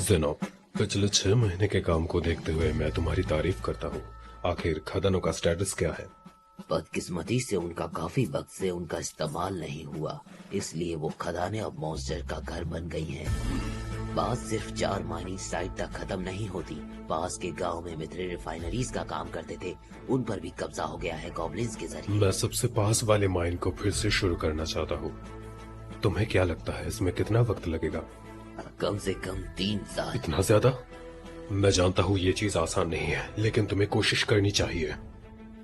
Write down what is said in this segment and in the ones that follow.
जेनो, पिछले 6 महीने के काम को देखते हुए मैं तुम्हारी तारीफ करता हूँ। आखिर खदानों का स्टेटस क्या है? बदकिस्मती से उनका काफी वक्त से उनका इस्तेमाल नहीं हुआ, इसलिए वो खदानें अब मॉन्स्टर का घर बन गई हैं। बात सिर्फ 4 माइनिंग साइट तक खत्म नहीं होती। पास के गांव में मिथ्रे रिफाइनरीज का काम करते थे, उन पर भी कब्जा हो गया है गॉब्लिन्स के जरिए। मैं सबसे पास वाले माइन को फिर से शुरू करना चाहता हूँ। तुम्हें क्या लगता है इसमें कितना वक्त लगेगा? कम से कम 3 साल। इतना ज्यादा? मैं जानता हूँ ये चीज आसान नहीं है, लेकिन तुम्हें कोशिश करनी चाहिए।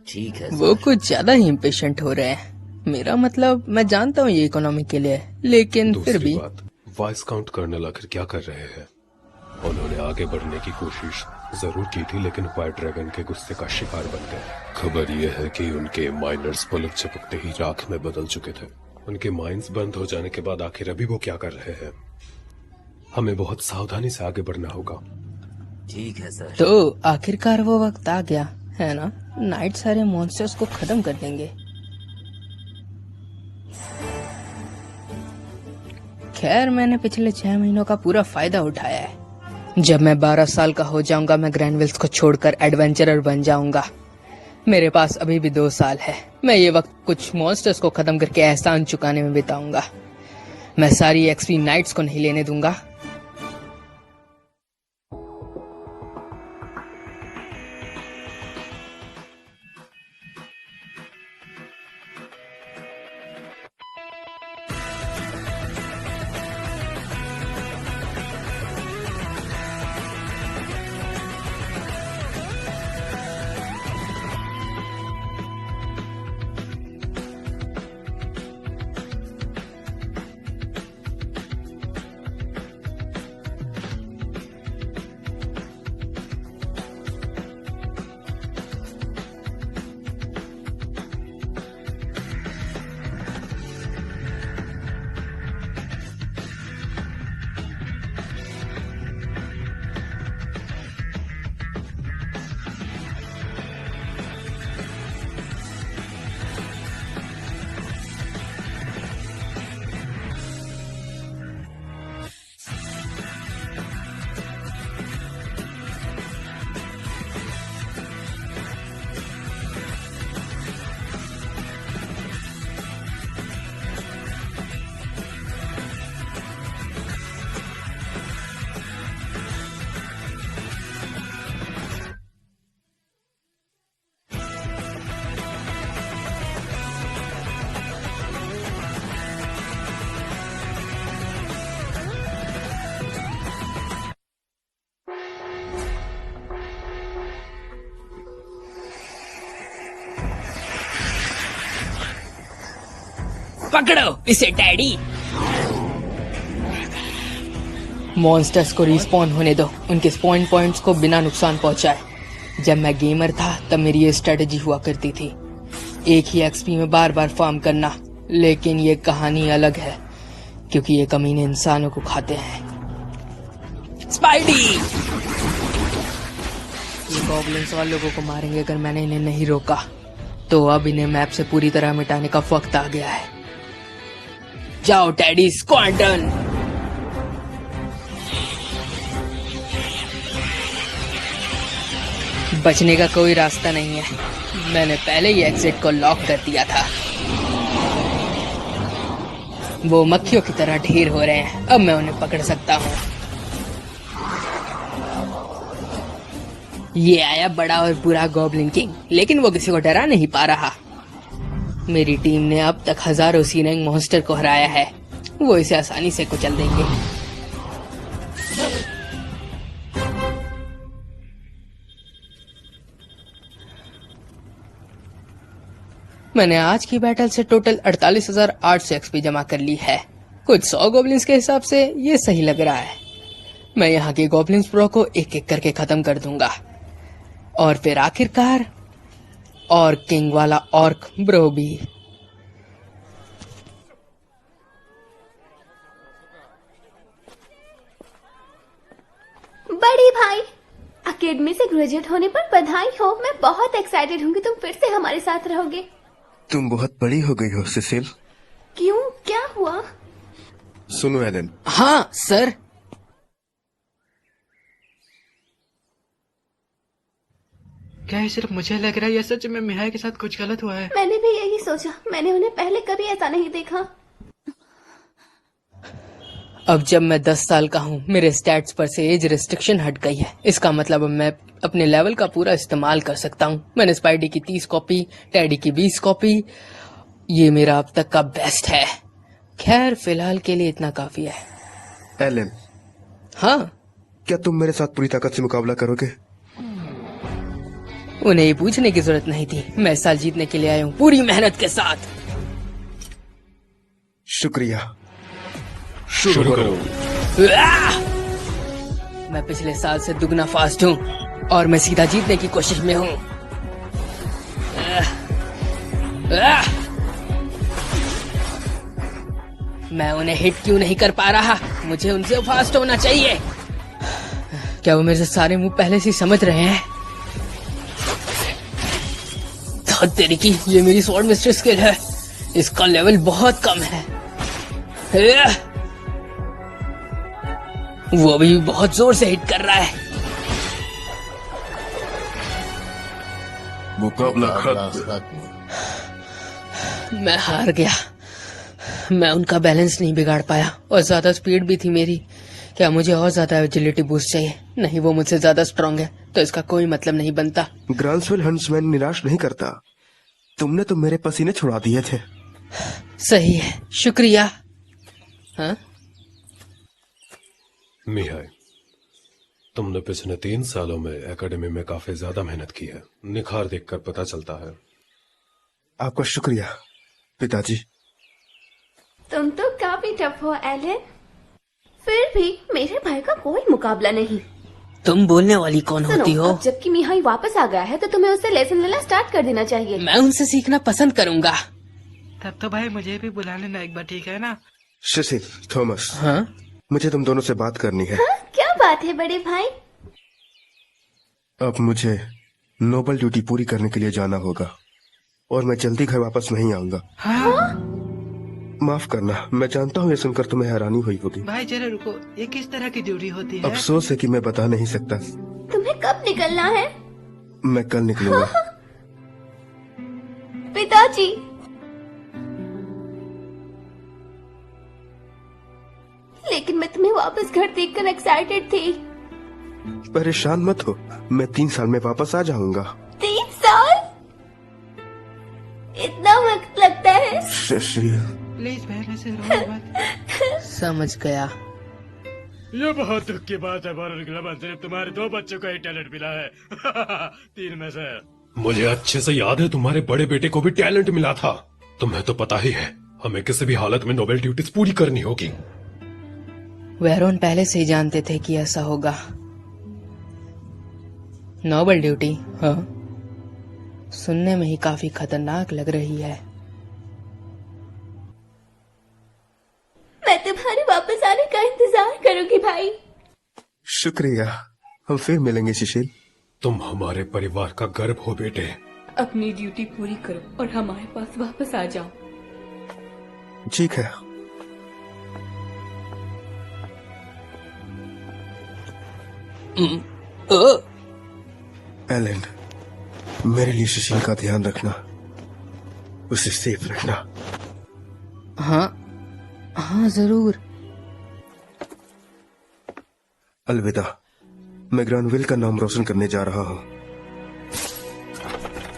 ठीक है वो सर। कुछ ज्यादा ही इम्पेशेंट हो रहे हैं। मेरा मतलब, मैं जानता हूँ ये इकोनॉमी के लिए, लेकिन फिर दूसरी भी। बात, वाइस काउंट कर्नल आखिर क्या कर रहे हैं? उन्होंने आगे बढ़ने की कोशिश जरूर की थी, लेकिन व्हाइट ड्रैगन के गुस्से का शिकार बन गए। खबर यह है कि उनके माइनर्स पलक झपकते ही राख में बदल चुके थे। उनके माइंस बंद हो जाने के बाद आखिर अभी वो क्या कर रहे हैं? हमें बहुत सावधानी से आगे बढ़ना होगा। ठीक है सर। तो आखिरकार वो वक्त आ गया है ना? नाइट सारे मॉन्स्टर्स को खत्म कर देंगे। खैर, मैंने पिछले 6 महीनों का पूरा फायदा उठाया है। जब मैं 12 साल का हो जाऊंगा, मैं ग्रैंडविल्स को छोड़कर एडवेंचरर बन जाऊंगा। मेरे पास अभी भी 2 साल है। मैं ये वक्त कुछ मॉन्स्टर्स को खत्म करके एहसान चुकाने में बिताऊंगा। मैं सारी एक्सपी नाइट्स को नहीं लेने दूंगा। पकड़ो इसे डैडी। मॉन्स्टर्स को रिस्पॉन होने दो, उनके स्पॉन पॉइंट्स को बिना नुकसान पहुंचाए। जब मैं गेमर था तब मेरी ये स्ट्रेटेजी हुआ करती थी, एक ही एक्सपी में बार बार फार्म करना। लेकिन ये कहानी अलग है, क्योंकि ये कमीने इंसानों को खाते हैं। स्पाइडी! ये गॉब्लिन्स वाले लोगों को मारेंगे अगर मैंने इन्हें नहीं रोका। तो अब इन्हें मैप से पूरी तरह मिटाने का वक्त आ गया है। जाओ डैडी, स्क्वाड्रन! बचने का कोई रास्ता नहीं है। मैंने पहले ही एग्जिट को लॉक कर दिया था। वो मक्खियों की तरह ढेर हो रहे हैं, अब मैं उन्हें पकड़ सकता हूँ। ये आया बड़ा और बुरा गॉब्लिन किंग, लेकिन वो किसी को डरा नहीं पा रहा। मेरी टीम ने अब तक हजारों सीरंग मॉन्स्टर को हराया है, वो इसे आसानी से कुचल देंगे। मैंने आज की बैटल से टोटल 48,800 एक्सपी जमा कर ली है। कुछ 100 गॉब्लिन्स के हिसाब से ये सही लग रहा है। मैं यहाँ के गॉब्लिन्स प्रो को एक एक करके खत्म कर दूंगा, और फिर आखिरकार और किंग वाला ऑर्क ब्रो भी। बड़ी भाई, अकेडमी से ग्रेजुएट होने पर बधाई हो। मैं बहुत एक्साइटेड हूँ कि तुम फिर से हमारे साथ रहोगे। तुम बहुत बड़ी हो गई हो सिसिल। क्यों, क्या हुआ? सुनो एलन। हाँ सर। क्या ये सिर्फ मुझे लग रहा है या सच में मिहाई के साथ कुछ गलत हुआ है? मैंने भी यही सोचा, मैंने उन्हें पहले कभी ऐसा नहीं देखा। अब जब मैं 10 साल का हूँ, मेरे स्टैट्स पर से एज रिस्ट्रिक्शन हट गई है। इसका मतलब अब मैं अपने लेवल का पूरा इस्तेमाल कर सकता हूँ। मैंने स्पाइडी की 30 कॉपी, टेडी की 20 कॉपी। ये मेरा अब तक का बेस्ट है। खैर फिलहाल के लिए इतना काफी है। एलन, हाँ, क्या तुम मेरे साथ पूरी ताकत से मुकाबला करोगे? उन्हें ये पूछने की जरूरत नहीं थी। मैं इस साल जीतने के लिए आया हूँ पूरी मेहनत के साथ। शुक्रिया। शुरू करो। आह! मैं पिछले साल से दुगना फास्ट हूँ और मैं सीधा जीतने की कोशिश में हूँ। मैं उन्हें हिट क्यों नहीं कर पा रहा? मुझे उनसे फास्ट होना चाहिए। क्या वो मेरे से सारे मूव पहले से ही समझ रहे हैं? तो तेरी की, ये मेरी स्वॉर्ड मिस्टर स्किल है। इसका लेवल बहुत कम है। वो भी बहुत जोर से हिट कर रहा है। मुकाबला मैं हार गया। मैं उनका बैलेंस नहीं बिगाड़ पाया और ज्यादा स्पीड भी थी मेरी। क्या मुझे और ज्यादा एजिलिटी बूस्ट चाहिए? नहीं, वो मुझसे ज्यादा स्ट्रांग है, तो इसका कोई मतलब नहीं बनता। ग्रांसवेल हंट्समैन निराश नहीं करता। तुमने तो मेरे पसीने छुड़ा दिए थे। सही है, शुक्रिया। हाँ? मिहाई, तुमने पिछले 3 सालों में एकेडमी में काफी ज्यादा मेहनत की है। निखार देखकर पता चलता है। आपका शुक्रिया पिताजी। तुम तो काफी टफ हो एलन। फिर भी मेरे भाई का कोई मुकाबला नहीं। तुम बोलने वाली कौन होती सुनो, हो? अब जबकि मिहाई वापस आ गया है तो तुम्हें उससे लेसन लेना स्टार्ट कर देना चाहिए। मैं उनसे सीखना पसंद करूंगा। तब तो भाई मुझे भी बुला लेना एक बार, ठीक है ना? शिशिल, थॉमस, हाँ? मुझे तुम दोनों से बात करनी है। हाँ, क्या बात है बड़े भाई? अब मुझे नोबल ड्यूटी पूरी करने के लिए जाना होगा और मैं जल्दी घर वापस नहीं आऊंगा। हाँ? माफ करना, मैं जानता हूँ ये सुनकर तुम्हें हैरानी हुई होगी। भाई जरा रुको, ये किस तरह की ड्यूटी होती है? अफसोस है कि मैं बता नहीं सकता। तुम्हें कब निकलना है? मैं कल निकलूंगा। पिताजी, लेकिन मैं तुम्हें वापस घर देखकर एक्साइटेड थी। परेशान मत हो, मैं 3 साल में वापस आ जाऊंगा। 3 साल? इतना वक्त लगता है? शिशिल, प्लीज बहन ऐसे रो मत। समझ गया। ये बहुत दुख की बात है वरुण ग्लबन, सिर्फ तुम्हारे 2 बच्चों को ही टैलेंट मिला है। 3 में से। मुझे अच्छे से याद है तुम्हारे बड़े बेटे को भी टैलेंट मिला था। तुम्हें तो पता ही है, हमें किसी भी हालत में नोबेल ड्यूटीज पूरी करनी होगी। वेरोन पहले से ही जानते थे कि ऐसा होगा। Noble duty? हाँ, सुनने में ही काफी खतरनाक लग रही है। मैं तुम्हारे वापस आने का इंतजार करूंगी भाई। शुक्रिया, हम फिर मिलेंगे शिशिल। तुम हमारे परिवार का गर्व हो बेटे। अपनी ड्यूटी पूरी करो और हमारे पास वापस आ जाओ। ठीक है। एलन, मेरे लिए शिशिल का ध्यान रखना, उसे सेफ रखना। हाँ हाँ, जरूर। अलविदा, मैं ग्रानविल का नाम रोशन करने जा रहा हूँ।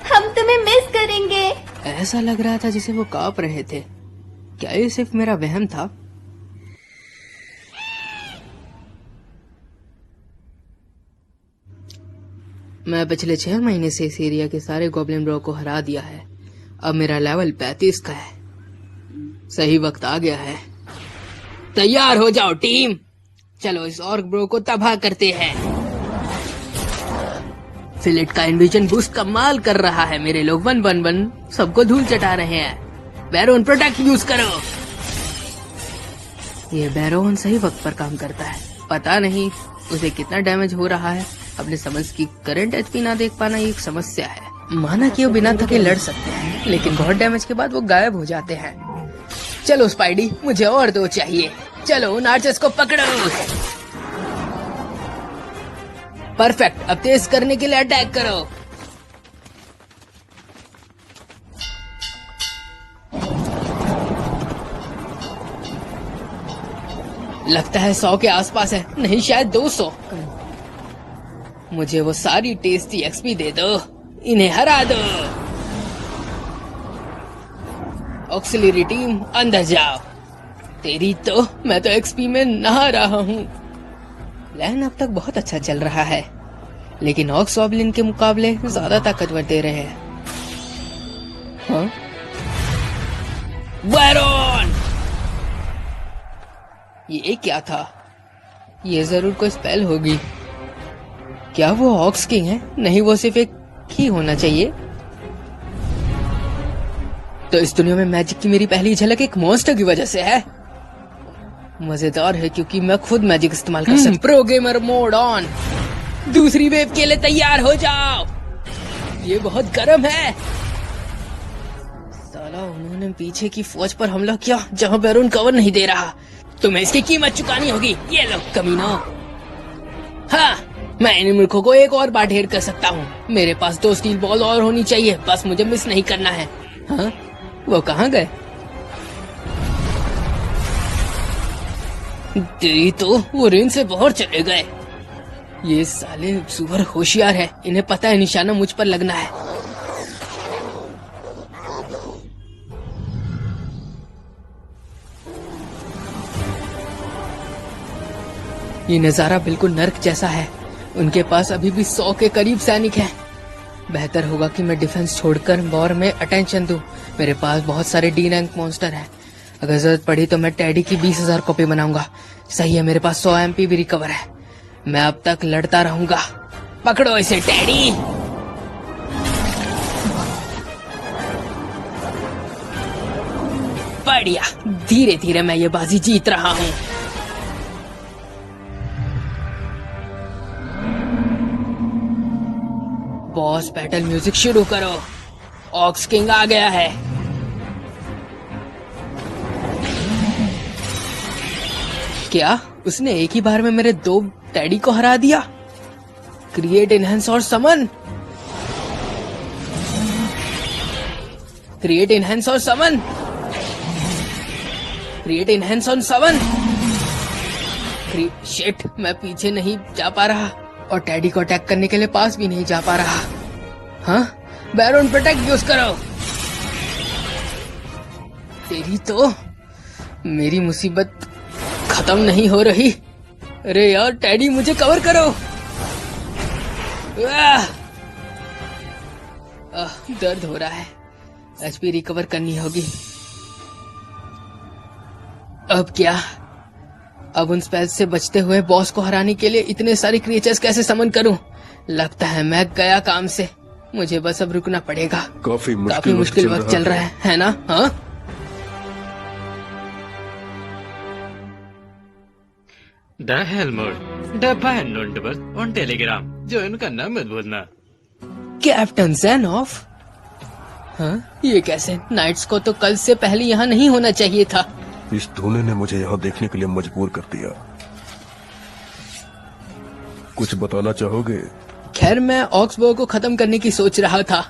हम तुम्हें मिस करेंगे। ऐसा लग रहा था जैसे वो कांप रहे थे। क्या ये सिर्फ मेरा वहम था? मैं पिछले 6 महीने से इस एरिया के सारे गॉब्लिन ब्रो को हरा दिया है। अब मेरा लेवल 35 का है। सही वक्त आ गया है। तैयार हो जाओ टीम, चलो इस ऑर्क ब्रो को तबाह करते हैं। फिलेट का इन्विजन बूस्ट कमाल कर रहा है। मेरे लोग 1-1-1 सबको धूल चटा रहे हैं। बैरोन प्रोटेक्ट यूज करो। ये बैरोन सही वक्त पर काम करता है। पता नहीं उसे कितना डैमेज हो रहा है। अपने समझ की करंट एचपी ना देख पाना ये एक समस्या है। माना कि वो बिना थके लड़ सकते हैं, लेकिन बहुत डैमेज के बाद वो गायब हो जाते हैं। चलो स्पाइडी, मुझे और 2 चाहिए। चलो उन आर्चर्स को पकड़ो। परफेक्ट, अब तेज करने के लिए अटैक करो। लगता है 100 के आसपास है, नहीं शायद 200। मुझे वो सारी टेस्टी एक्सपी दे दो, इन्हें हरा दो। ऑक्सिलरी टीम अंदर जाओ। तेरी तो, मैं तो एक्सपी में नहा रहा हूँ। प्लान अब तक बहुत अच्छा चल रहा है, लेकिन ऑक्सॉब्लिन के मुकाबले ज्यादा ताकतवर दे रहे हैं। हाँ? बैरन! ये क्या था? ये जरूर कोई स्पेल होगी। क्या वो ऑक्स किंग है? नहीं, वो सिर्फ एक ही होना चाहिए। तो इस दुनिया में मैजिक की मेरी पहली झलक एक मॉन्स्टर की वजह से है। मजेदार है क्योंकि मैं खुद मैजिक इस्तेमाल कर सकता हूं। Pro gamer mode on. दूसरी वेव के लिए तैयार हो जाओ। ये बहुत गर्म है। साला, उन्होंने पीछे की फौज पर हमला किया जहां बैरून कवर नहीं दे रहा। तुम्हें इसकी कीमत चुकानी होगी। ये लो कमीनो। हाँ, मैं इन मूर्खों को एक और बार ढेर कर सकता हूँ। मेरे पास 2 स्टील बॉल और होनी चाहिए, बस मुझे मिस नहीं करना है। हाँ, वो कहाँ गए? तेरी तो, वो रेंज से बाहर चले गए। ये साले सुअर होशियार है, इन्हें पता है निशाना मुझ पर लगना है। ये नजारा बिल्कुल नर्क जैसा है। उनके पास अभी भी 100 के करीब सैनिक हैं। बेहतर होगा कि मैं डिफेंस छोड़कर वॉर में अटेंशन दूं। मेरे पास बहुत सारे डी रैंक मॉन्स्टर हैं। अगर जरूरत पड़ी तो मैं टेडी की 20,000 कॉपी बनाऊंगा। सही है, मेरे पास 100 MP भी रिकवर है। मैं अब तक लड़ता रहूंगा। पकड़ो इसे टेडी। बढ़िया, धीरे धीरे मैं ये बाजी जीत रहा हूँ। बॉस बैटल म्यूजिक शुरू करो। ऑक्स किंग आ गया है। क्या उसने एक ही बार में मेरे 2 टेडी को हरा दिया? क्रिएट, इनहेंस और समन। क्रिएट, इनहेंस और समन। क्रिएट, इनहेंस और समन। शिट, मैं पीछे नहीं जा पा रहा और टेडी को अटैक करने के लिए पास भी नहीं जा पा रहा। हाँ, बैरन प्रोटेक्ट यूज करो। तेरी तो, मेरी मुसीबत खत्म नहीं हो रही। अरे यार टेडी, मुझे कवर करो। दर्द हो रहा है। एचपी रिकवर करनी होगी। अब क्या? अब उन स्पेल्स से बचते हुए बॉस को हराने के लिए इतने सारे क्रिएचर्स कैसे समन करूं? लगता है मैं गया काम से। मुझे बस अब रुकना पड़ेगा। काफी मुश्किल वक्त चल रहा है ना? हाँ, द हेलमोड द नोटबल ऑन टेलीग्राम। जो इनका नाम मत बोलना। कैप्टन ज़ेनॉफ। हाँ, ये कैसे? नाइट्स को तो कल से पहले यहाँ नहीं होना चाहिए था। इस धोने ने मुझे यहाँ देखने के लिए मजबूर कर दिया। कुछ बताना चाहोगे? खैर, मैं ऑक्सबर्ग को खत्म करने की सोच रहा था।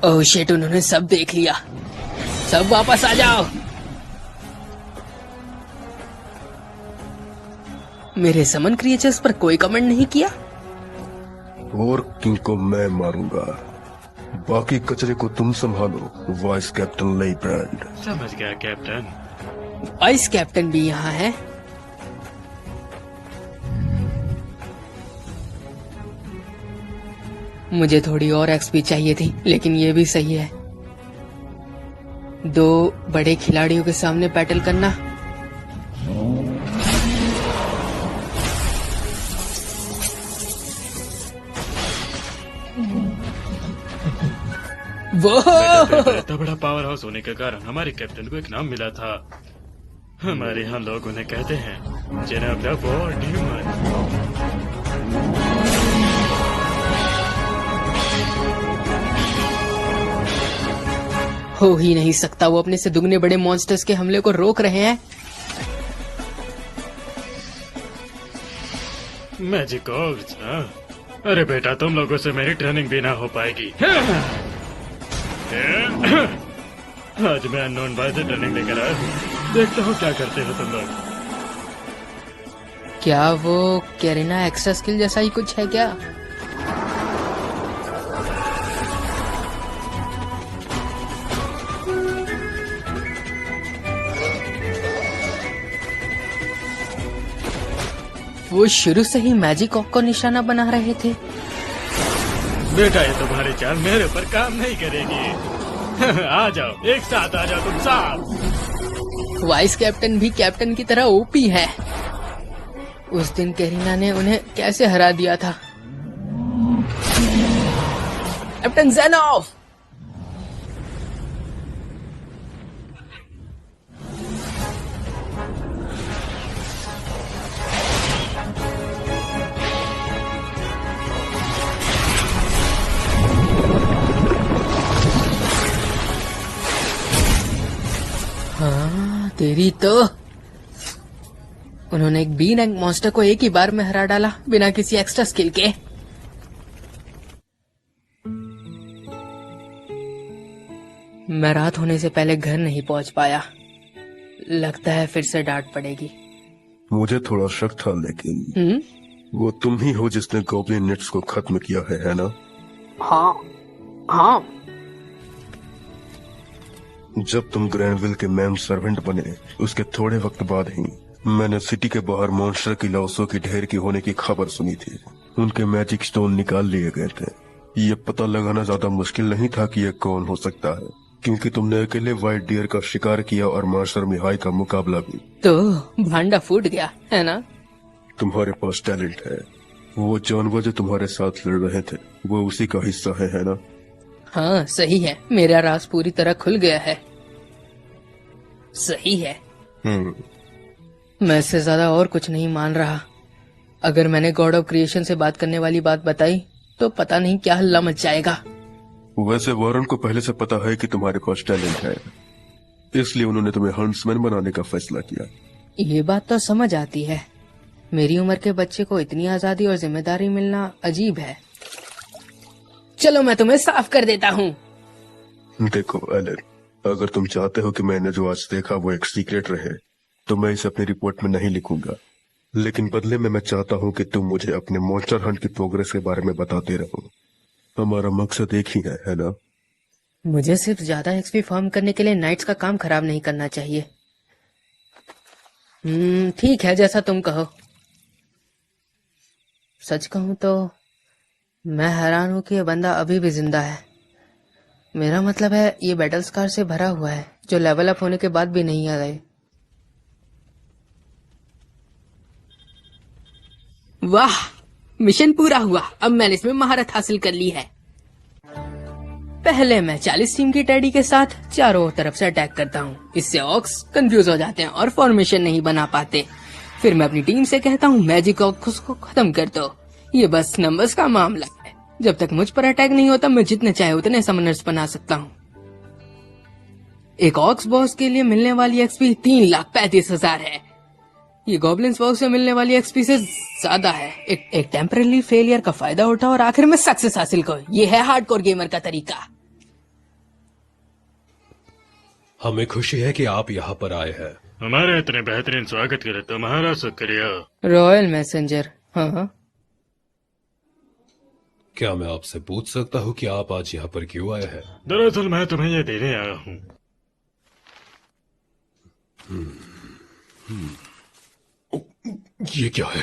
ओह शिट, उन्होंने सब देख लिया। सब वापस आ जाओ। मेरे समन क्रिएचर्स पर कोई कमेंट नहीं किया। और किंग को मैं मारूंगा, बाकी कचरे को तुम संभालो। वाइस कैप्टन लेब्रैंड। समझ गया कैप्टन। वाइस कैप्टन भी यहाँ है। मुझे थोड़ी और एक्सपी चाहिए थी, लेकिन ये भी सही है। 2 बड़े खिलाड़ियों के सामने बैटल करना। इतना बड़ा पावर हाउस होने के कारण हमारे कैप्टन को एक नाम मिला था। हमारे यहाँ लोग उन्हें कहते हैं जनाब द वॉर डीमन। हो ही नहीं सकता, वो अपने से दुगने बड़े मॉन्स्टर्स के हमले को रोक रहे हैं। Magic orbs. अरे बेटा, तुम लोगों से मेरी ट्रेनिंग भी ना हो पाएगी। आज मैं अननोन बॉय से ट्रेनिंग लेकर आया हूँ। देखता हूँ क्या करते हो तुम लोग। क्या वो कैरिना एक्स्ट्रा स्किल जैसा ही कुछ है क्या? वो शुरू से ही मैजिक ऑक को निशाना बना रहे थे। बेटा ये तुम्हारी चाल मेरे पर काम नहीं करेगी। आ जाओ, एक साथ आ जाओ तुम सब। वाइस कैप्टन भी कैप्टन की तरह ओपी है। उस दिन कैरिना ने उन्हें कैसे हरा दिया था। कैप्टन ज़ेनोफ! हाँ तेरी तो। उन्होंने एक बी रैंक मॉन्स्टर को एक ही बार में हरा डाला बिना किसी एक्स्ट्रा स्किल के। मैं रात होने से पहले घर नहीं पहुंच पाया। लगता है फिर से डांट पड़ेगी। मुझे थोड़ा शक था, लेकिन वो तुम ही हो जिसने गॉब्लिन नेट्स को खत्म किया है ना? हाँ हाँ। जब तुम ग्रैंडविल के मैन सर्वेंट बने, उसके थोड़े वक्त बाद ही मैंने सिटी के बाहर मॉन्स्टर की लाशों की ढेर की होने की खबर सुनी थी। उनके मैजिक स्टोन निकाल लिए गए थे। ये पता लगाना ज्यादा मुश्किल नहीं था कि ये कौन हो सकता है, क्योंकि तुमने अकेले व्हाइट डियर का शिकार किया और मास्टर मिहाई का मुकाबला भी। तो भांडा फूट गया है ना? तुम्हारे पास टैलेंट है। वो जानवर जो तुम्हारे साथ लड़ रहे थे, वो उसी का हिस्सा है ना? हाँ सही है, मेरा राज पूरी तरह खुल गया है। सही है। मैं इससे ज्यादा और कुछ नहीं मान रहा। अगर मैंने गॉड ऑफ क्रिएशन से बात करने वाली बात बताई तो पता नहीं क्या हल्ला मच जाएगा। वैसे वॉरेन को पहले से पता है कि तुम्हारे पास टैलेंट है, इसलिए उन्होंने तुम्हें हंट्समैन बनाने का फैसला किया। ये बात तो समझ आती है। मेरी उम्र के बच्चे को इतनी आजादी और जिम्मेदारी मिलना अजीब है। चलो मैं तुम्हें साफ कर देता हूँ। देखो एलन, अगर तुम चाहते हो कि मैंने जो आज देखा वो एक सीक्रेट रहे, तो मैं इसे अपनी रिपोर्ट में नहीं लिखूंगा। लेकिन बदले में मैं चाहता हूँ कि तुम मुझे अपने मॉन्स्टर हंट की प्रोग्रेस के बारे में बताते रहो। हमारा मकसद एक ही है ना? मुझे सिर्फ ज्यादा एक्सपी फार्म करने के लिए नाइट्स का काम खराब नहीं करना चाहिए। ठीक है, जैसा तुम कहो। सच कहूँ तो मैं हैरान हूँ कि ये बंदा अभी भी जिंदा है। मेरा मतलब है ये बैटल स्कार से भरा हुआ है, जो लेवल अप होने के बाद भी नहीं आ गए। वाह, मिशन पूरा हुआ। अब मैंने इसमें महारत हासिल कर ली है। पहले मैं 40 टीम की टैडी के साथ चारों तरफ से अटैक करता हूँ। इससे ऑक्स कंफ्यूज हो जाते हैं और फॉर्मेशन नहीं बना पाते। फिर मैं अपनी टीम से कहता हूँ मैजिक ऑक्स को खत्म कर दो। ये बस नंबर्स का मामला है। जब तक मुझ पर अटैक नहीं होता मैं जितने चाहे उतने समनर्स बना सकता हूँ। एक ऑक्स बॉस के लिए मिलने वाली एक्सपी 3,35,000 है। ये गॉब्लिन्स बॉस से मिलने वाली एक्सपी से ज्यादा है। एक टेम्पररी फेलियर का फायदा उठा और आखिर में सक्सेस हासिल करो। ये है हार्डकोर गेमर का तरीका। हमें खुशी है कि आप यहाँ पर आए हैं। हमारे इतने बेहतरीन स्वागत के लिए तुम्हारा शुक्रिया। Royal messenger. हाँ, क्या मैं आपसे पूछ सकता हूँ कि आप आज यहाँ पर क्यों आए हैं? दरअसल मैं तुम्हें ये देने आया हूँ। ये क्या है?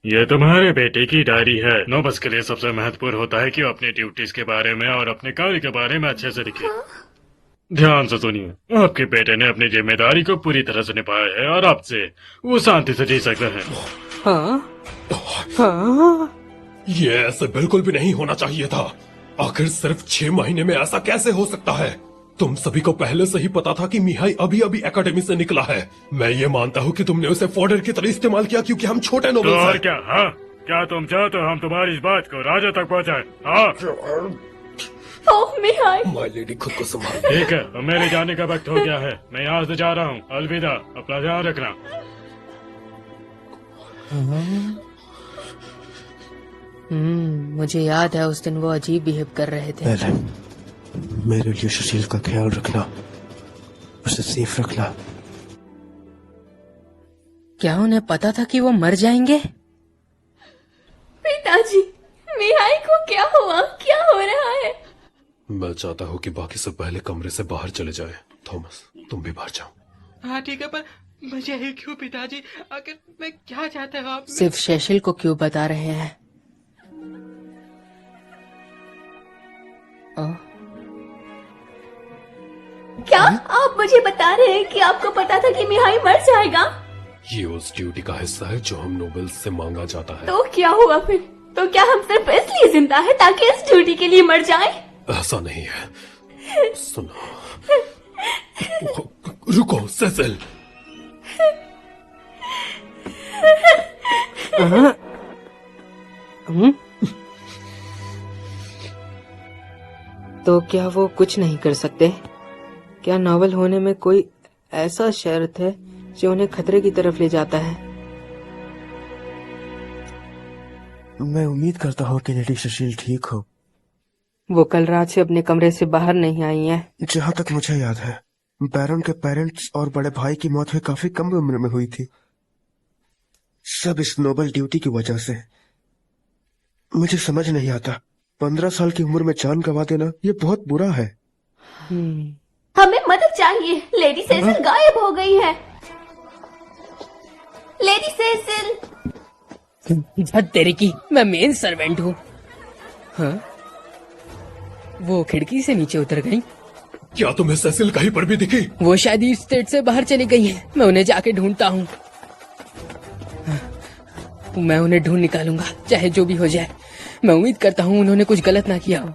ये तुम्हारे बेटे की डायरी है। नोबस के लिए सबसे महत्वपूर्ण होता है कि वो अपनी ड्यूटीज के बारे में और अपने कार्य के बारे में अच्छे से लिखे। ध्यान से सुनिए, आपके बेटे ने अपनी जिम्मेदारी को पूरी तरह से निभाया है और आपसे वो शांति से जी सकते हैं। हाँ, हाँ। ये ऐसे बिल्कुल भी नहीं होना चाहिए था। आखिर सिर्फ 6 महीने में ऐसा कैसे हो सकता है? तुम सभी को पहले से ही पता था कि मिहाई अभी अभी एकेडमी से निकला है। मैं ये मानता हूँ कि तुमने उसे फॉर्डर की तरह इस्तेमाल किया क्योंकि हम छोटे नोबल्स तो हैं। और क्या? हाँ, क्या तुम चाहते हो हम तुम्हारी इस बात को राजा तक पहुँचाए? हाँ, ओह मिहाई। माय लेडी, खुद को संभाल। ठीक है, अब मेरे जाने का वक्त हो गया है। मैं यहाँ से जा रहा हूँ। अलविदा, अपना ध्यान रखना। मुझे याद है उस दिन वो अजीब बिहेव कर रहे थे। एलन, मेरे लिए सुशील का ख्याल रखना। उसे सेफ रखना। क्या उन्हें पता था कि वो मर जाएंगे? पिताजी, मिहाई को क्या हुआ? क्या हो रहा है? मैं चाहता हूँ कि बाकी सब पहले कमरे से बाहर चले जाए। थॉमस, तुम भी बाहर जाओ। हाँ ठीक है, पर मुझे ही क्यों पिताजी? आखिर मैं क्या चाहता हूँ आप? सिर्फ सेसिल को क्यों बता रहे हैं? क्या आप मुझे बता रहे हैं कि आपको पता था कि मिहाई मर जाएगा? ये उस ड्यूटी का हिस्सा है जो हम नोबल्स से मांगा जाता है। तो क्या हुआ फिर? तो क्या हम सिर्फ इसलिए जिंदा है ताकि इस ड्यूटी के लिए मर जाएं? ऐसा नहीं है। सुनो, रुको सेसिल। तो क्या वो कुछ नहीं कर सकते? क्या नॉवल होने में कोई ऐसा शर्त है जो उन्हें खतरे की तरफ ले जाता है? मैं उम्मीद करता हूँ कि लेडी सुशील ठीक हो। वो कल रात से अपने कमरे से बाहर नहीं आई है। जहाँ तक मुझे याद है, बैरन के पेरेंट्स और बड़े भाई की मौत हुई काफी कम उम्र में हुई थी। सब इस नोबल ड्यूटी की वजह से। मुझे समझ नहीं आता, 15 साल की उम्र में जान गंवा देना ये बहुत बुरा है। हमें मदद चाहिए। लेडी सेसिल गायब हो गई है। Lady Cecil. तेरे की, मैं मेन सर्वेंट हूँ। हाँ? वो खिड़की से नीचे उतर गई। क्या तुम्हें सेसिल कहीं पर भी दिखी? वो शायद ईस्ट स्टेट से बाहर चली गई है। मैं उन्हें जाके ढूंढता हूँ। मैं उन्हें ढूंढ निकालूंगा, चाहे जो भी हो जाए। मैं उम्मीद करता हूँ उन्होंने कुछ गलत ना किया हो।